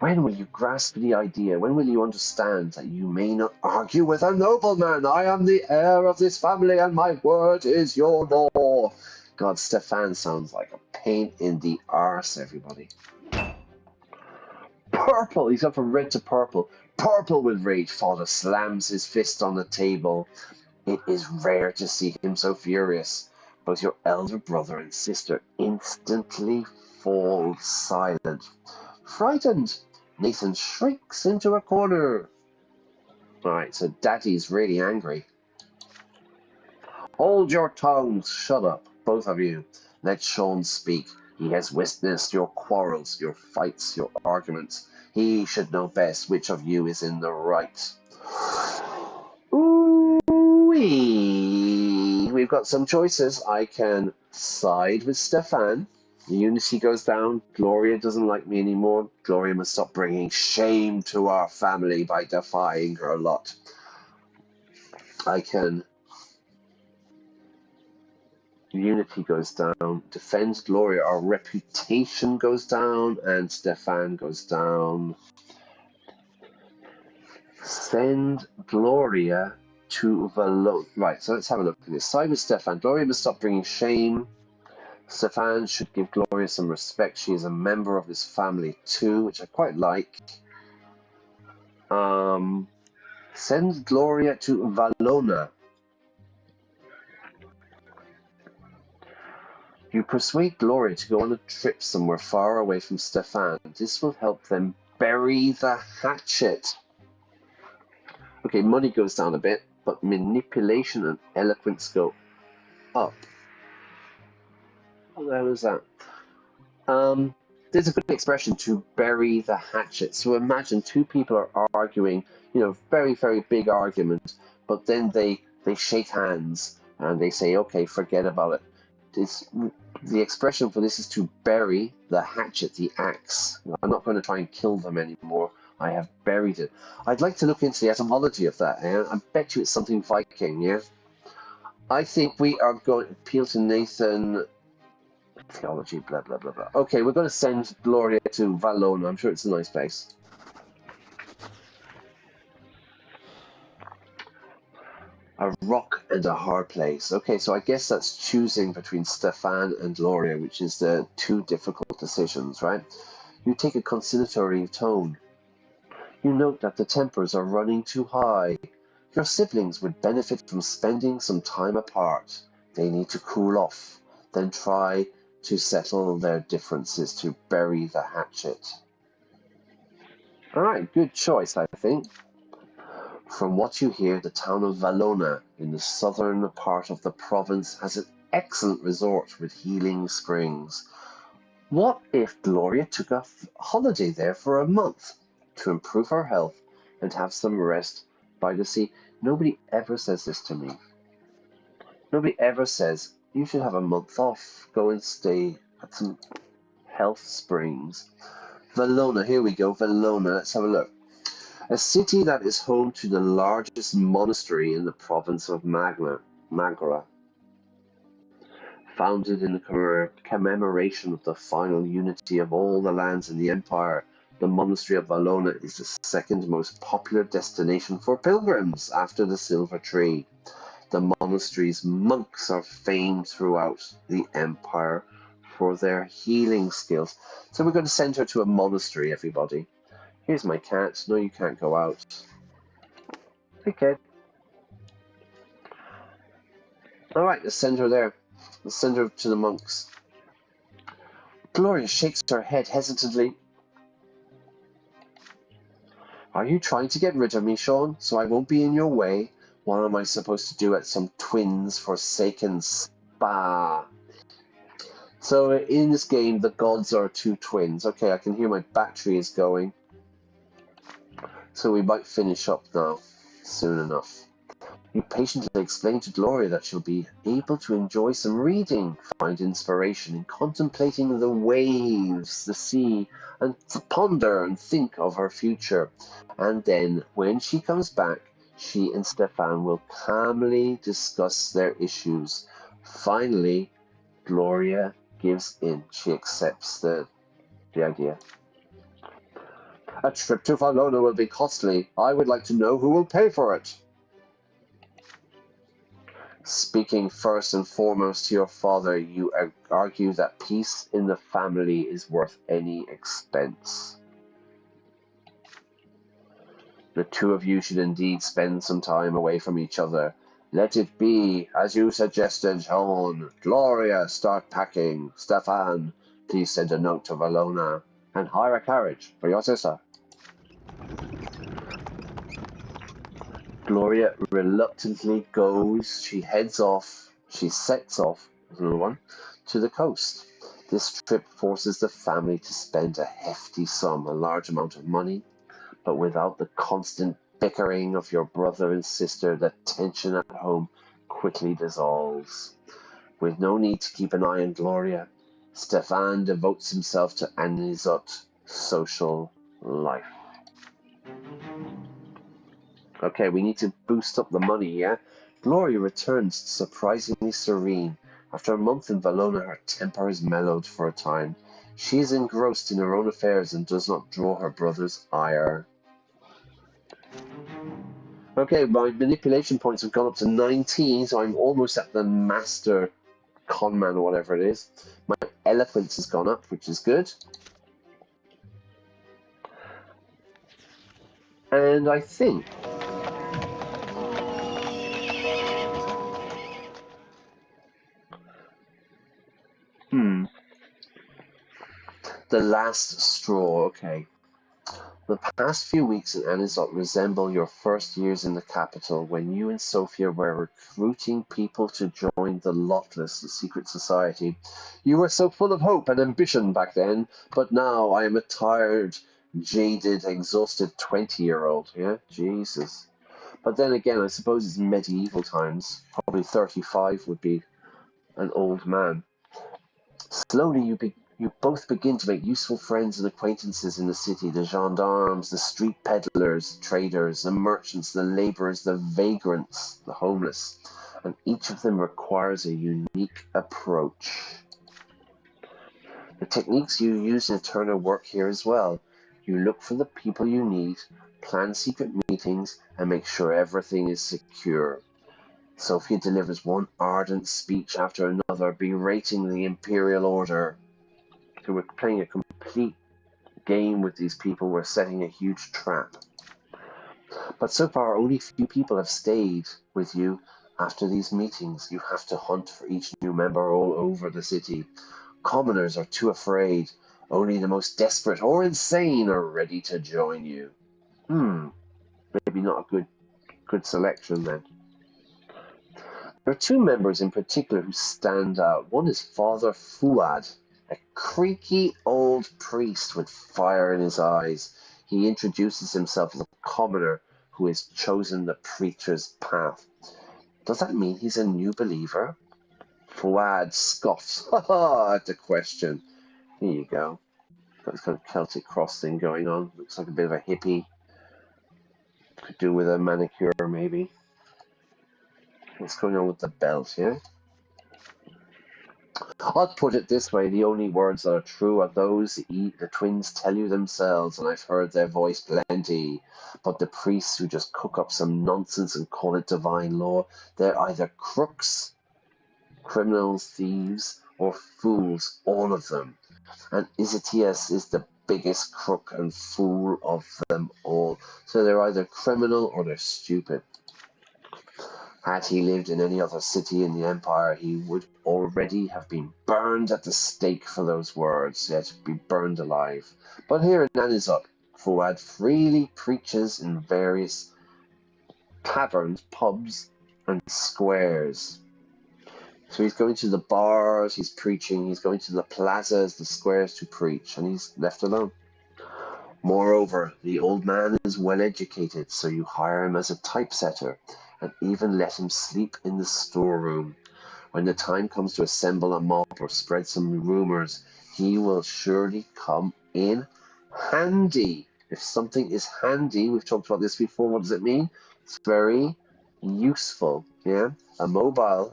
Speaker 1: When will you grasp the idea? When will you understand that you may not argue with a nobleman? I am the heir of this family and my word is your law. God, Stefan sounds like a pain in the arse, everybody. Purple! He's gone from red to purple. Purple with rage. Father slams his fist on the table. It is rare to see him so furious. Both your elder brother and sister instantly fall silent. Frightened, Nathan shrinks into a corner. Alright, so Daddy's really angry. Hold your tongues. Shut up, both of you. Let Sean speak. He has witnessed your quarrels, your fights, your arguments. He should know best which of you is in the right. Ooh-wee. We've got some choices. I can side with Stefan. Unity goes down. Gloria doesn't like me anymore. Gloria must stop bringing shame to our family by defying her lot. I can... Unity goes down. Defends Gloria. Our reputation goes down. And Stefan goes down. Send Gloria to the low. Right, so let's have a look at this. Side with Stefan. Gloria must stop bringing shame. Stefan should give Gloria some respect. She is a member of his family too, which I quite like. Send Gloria to Valona. You persuade Gloria to go on a trip somewhere far away from Stefan. This will help them bury the hatchet. Okay, money goes down a bit, but manipulation and eloquence go up. What the hell is that? There's a good expression, to bury the hatchet. So imagine two people are arguing, very, very big argument, but then they shake hands and they say, okay, forget about it. The expression for this is to bury the hatchet, the axe. I'm not going to try and kill them anymore. I have buried it. I'd like to look into the etymology of that. I bet you it's something Viking, yeah? I think we are going to appeal to Nathan. Theology, blah, blah, blah, blah. Okay, we're going to send Gloria to Valona. I'm sure it's a nice place. A rock and a hard place. Okay, so I guess that's choosing between Stefan and Gloria, which is the two difficult decisions, right? You take a conciliatory tone. You note that the tempers are running too high. Your siblings would benefit from spending some time apart. They need to cool off, then try to settle their differences, to bury the hatchet. Alright, good choice, I think. From what you hear, the town of Valona, in the southern part of the province, has an excellent resort with healing springs. What if Gloria took a holiday there for a month to improve her health and have some rest by the sea? Nobody ever says this to me. Nobody ever says, you should have a month off, go and stay at some health springs. Valona, here we go, Valona, let's have a look. A city that is home to the largest monastery in the province of Magra. Founded in the commemoration of the final unity of all the lands in the empire, the monastery of Valona is the second most popular destination for pilgrims after the Silver Tree. The monastery's monks are famed throughout the empire for their healing skills. So we're going to send her to a monastery, everybody. Here's my cat. No, you can't go out. Okay. Alright, let's send her there. Let's send her to the monks. Gloria shakes her head hesitantly. Are you trying to get rid of me, Sean, so I won't be in your way? What am I supposed to do at some twins' forsaken spa? So in this game, the gods are two twins. Okay, I can hear my battery is going. So we might finish up now, soon enough. You patiently explain to Gloria that she'll be able to enjoy some reading, find inspiration in contemplating the waves, the sea, and to ponder and think of her future. And then, when she comes back, she and Stefan will calmly discuss their issues. Finally, Gloria gives in. She accepts the idea. A trip to Valona will be costly. I would like to know who will pay for it. Speaking first and foremost to your father, you argue that peace in the family is worth any expense. The two of you should indeed spend some time away from each other. Let it be, as you suggested, Sean. Gloria, start packing. Stefan, please send a note to Valona and hire a carriage for your sister. Gloria reluctantly goes. She heads off. She sets off, another one, to the coast. This trip forces the family to spend a hefty sum, a large amount of money, but without the constant bickering of your brother and sister, the tension at home quickly dissolves. With no need to keep an eye on Gloria, Stefan devotes himself to Anizotte social life. Okay, we need to boost up the money, yeah? Gloria returns surprisingly serene. After a month in Valona, her temper is mellowed for a time. She is engrossed in her own affairs and does not draw her brother's ire. Okay, my manipulation points have gone up to 19, so I'm almost at the master con man or whatever it is. My eloquence has gone up, which is good. And I think the last straw, okay. The past few weeks in Anizotte resemble your first years in the capital when you and Sophia were recruiting people to join the Lotless, the secret society. You were so full of hope and ambition back then, but now I am a tired, jaded, exhausted 20-year-old. Yeah, Jesus. But then again, I suppose it's medieval times. Probably 35 would be an old man. Slowly you both begin to make useful friends and acquaintances in the city, the gendarmes, the street peddlers, traders, the merchants, the laborers, the vagrants, the homeless, and each of them requires a unique approach. The techniques you use in Turner work here as well. You look for the people you need, plan secret meetings, and make sure everything is secure. Sophia delivers one ardent speech after another, berating the Imperial Order. So we're playing a complete game with these people. We're setting a huge trap. But so far, only few people have stayed with you after these meetings. You have to hunt for each new member all over the city. Commoners are too afraid. Only the most desperate or insane are ready to join you. Maybe not a good selection then. There are two members in particular who stand out. One is Father Fuad, a creaky old priest with fire in his eyes. He introduces himself as a commoner who has chosen the preacher's path. Does that mean he's a new believer? Fuad scoffs at the question. Here you go. Got this kind of Celtic cross thing going on. Looks like a bit of a hippie. Could do with a manicure, maybe. What's going on with the belt here? I'll put it this way, the only words that are true are those the twins tell you themselves, and I've heard their voice plenty. But the priests who just cook up some nonsense and call it divine law, they're either crooks, criminals, thieves, or fools, all of them. And Isatias is the biggest crook and fool of them all. So they're either criminal or they're stupid. Had he lived in any other city in the Empire, he would already have been burned at the stake for those words, yet be burned alive. But here in Anizotte, Fuad freely preaches in various taverns, pubs, and squares. So he's going to the bars, he's preaching, he's going to the plazas, the squares to preach, and he's left alone. Moreover, the old man is well educated, so you hire him as a typesetter, and even let him sleep in the storeroom. When the time comes to assemble a mob or spread some rumors, he will surely come in handy. If something is handy, we've talked about this before, what does it mean? It's very useful, yeah? A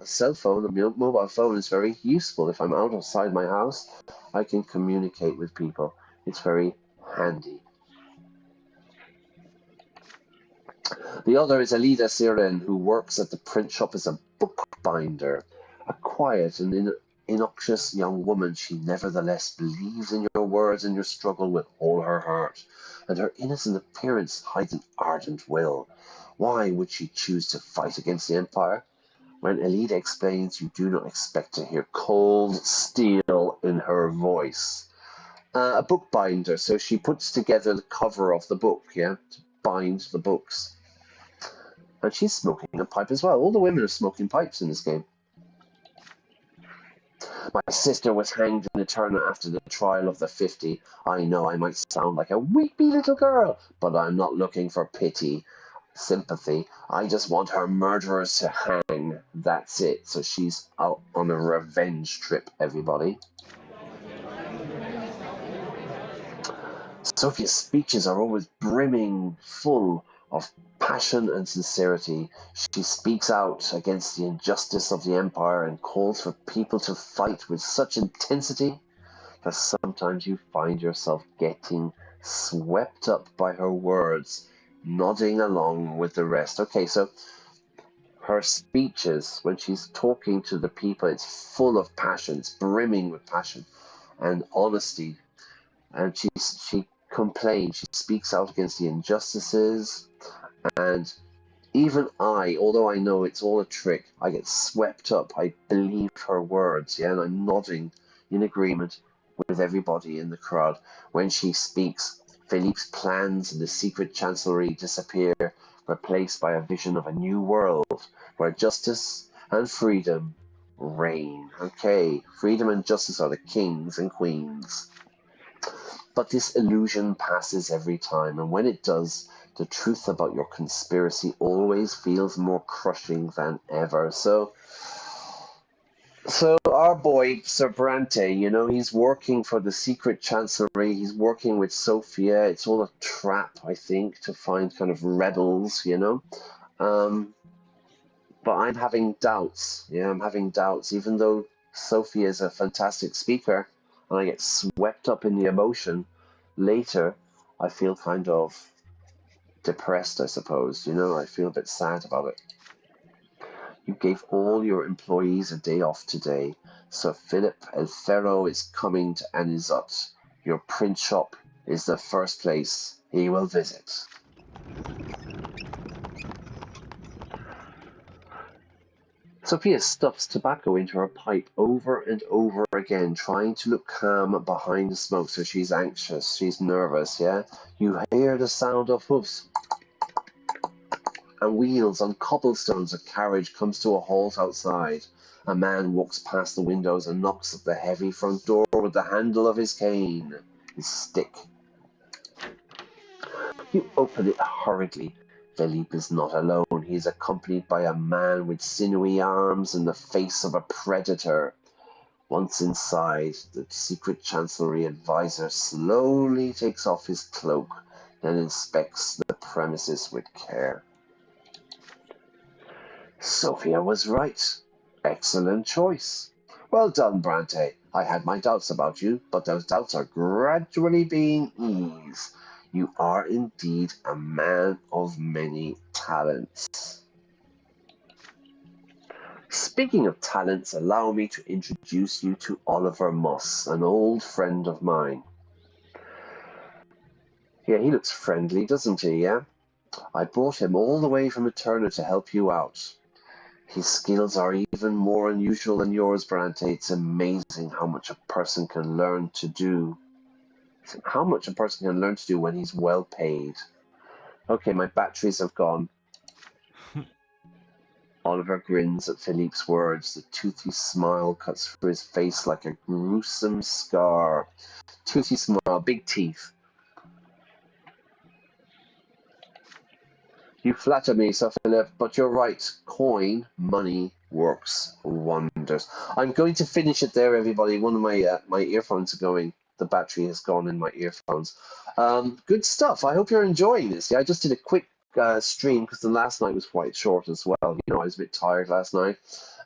Speaker 1: cell phone, a mobile phone is very useful. If I'm outside my house, I can communicate with people. It's very handy. The other is Alida Siren, who works at the print shop as a bookbinder. A quiet and innocuous young woman, she nevertheless believes in your words and your struggle with all her heart, and her innocent appearance hides an ardent will. Why would she choose to fight against the Empire? When Alida explains, you do not expect to hear cold steel in her voice. A bookbinder, so she puts together the cover of the book, yeah, to bind the books. And she's smoking a pipe as well. All the women are smoking pipes in this game. My sister was hanged in Eterna after the trial of the 50. I know I might sound like a weepy little girl, but I'm not looking for pity, sympathy. I just want her murderers to hang. That's it. So she's out on a revenge trip, everybody. Sophia's speeches are always brimming full of passion and sincerity. She speaks out against the injustice of the Empire and calls for people to fight with such intensity that sometimes you find yourself getting swept up by her words, nodding along with the rest. Okay, so her speeches, when she's talking to the people, it's full of passion, it's brimming with passion and honesty. And she complains, she speaks out against the injustices, and even I, although I know it's all a trick, I get swept up. I believe her words, yeah, and I'm nodding in agreement with everybody in the crowd. When she speaks, Philippe's plans in the Secret Chancellery disappear, replaced by a vision of a new world where justice and freedom reign. Okay, freedom and justice are the kings and queens. But this illusion passes every time, and when it does, the truth about your conspiracy always feels more crushing than ever. So our boy, Sir Brante, he's working for the Secret Chancellery. He's working with Sophia. It's all a trap, I think, to find kind of rebels, But I'm having doubts. Yeah, I'm having doubts, even though Sophia is a fantastic speaker, and I get swept up in the emotion. Later, I feel kind of depressed, I suppose. I feel a bit sad about it. You gave all your employees a day off today. Sir Philip El Ferro is coming to Anizotte. Your print shop is the first place he will visit. Sophia stuffs tobacco into her pipe over and over again, trying to look calm behind the smoke. So she's anxious, she's nervous, yeah? You hear the sound of hoofs and wheels on cobblestones. A carriage comes to a halt outside. A man walks past the windows and knocks at the heavy front door with the handle of his cane, his stick. You open it hurriedly. Felipe is not alone. He is accompanied by a man with sinewy arms and the face of a predator. Once inside, the Secret Chancellery advisor slowly takes off his cloak, then inspects the premises with care. Sophia was right. Excellent choice. Well done, Brante. I had my doubts about you, but those doubts are gradually being eased. You are indeed a man of many talents. Speaking of talents, allow me to introduce you to Oliver Moss, an old friend of mine. Yeah, he looks friendly, doesn't he, yeah? I brought him all the way from Eterna to help you out. His skills are even more unusual than yours, Brante. It's amazing how much a person can learn to do. When he's well paid. Okay, my batteries have gone. Oliver grins at Philippe's words. The toothy smile cuts through his face like a gruesome scar. Toothy smile, big teeth. You flatter me, Sir Philip, but you're right. Coin, money, works wonders. I'm going to finish it there, everybody. One of my earphones are going. The battery has gone in my earphones. Good stuff. I hope you're enjoying this. Yeah, I just did a quick stream because the last night was quite short as well. I was a bit tired last night.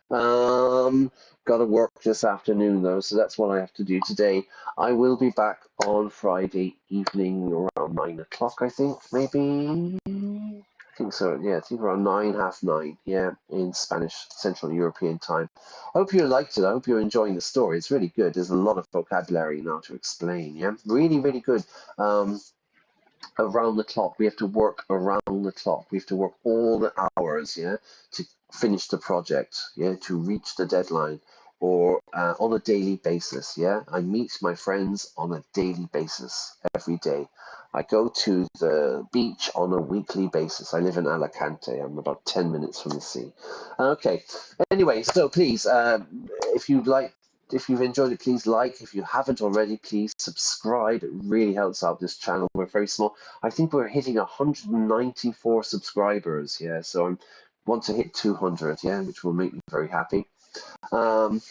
Speaker 1: Got to work this afternoon though, so that's what I have to do today. I will be back on Friday evening around 9 o'clock, I think, maybe. I think so, yeah, I think around 9, half 9, yeah, in Spanish, Central European time. I hope you liked it. I hope you're enjoying the story. It's really good. There's a lot of vocabulary now to explain, yeah? Really, really good. Around the clock. We have to work around the clock. We have to work all the hours, yeah, to finish the project, yeah, to reach the deadline, or on a daily basis, yeah. I meet my friends on a daily basis every day. I go to the beach on a weekly basis. I live in Alicante. I'm about 10 minutes from the sea. Okay. Anyway, so please, if you've enjoyed it, please like. If you haven't already, please subscribe. It really helps out this channel. We're very small. I think we're hitting 194 subscribers. Yeah, so I want to hit 200. Yeah, which will make me very happy. And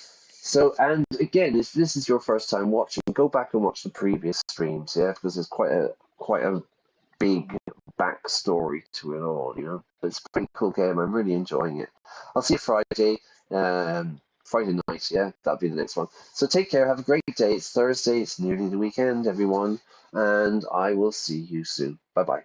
Speaker 1: again, if this is your first time watching, go back and watch the previous streams. Yeah, because there's quite a big backstory to it all. It's a pretty cool game. I'm really enjoying it. I'll see you Friday. Friday night, yeah, that'll be the next one. So take care, have a great day. It's Thursday, it's nearly the weekend, everyone, and I will see you soon. Bye-bye.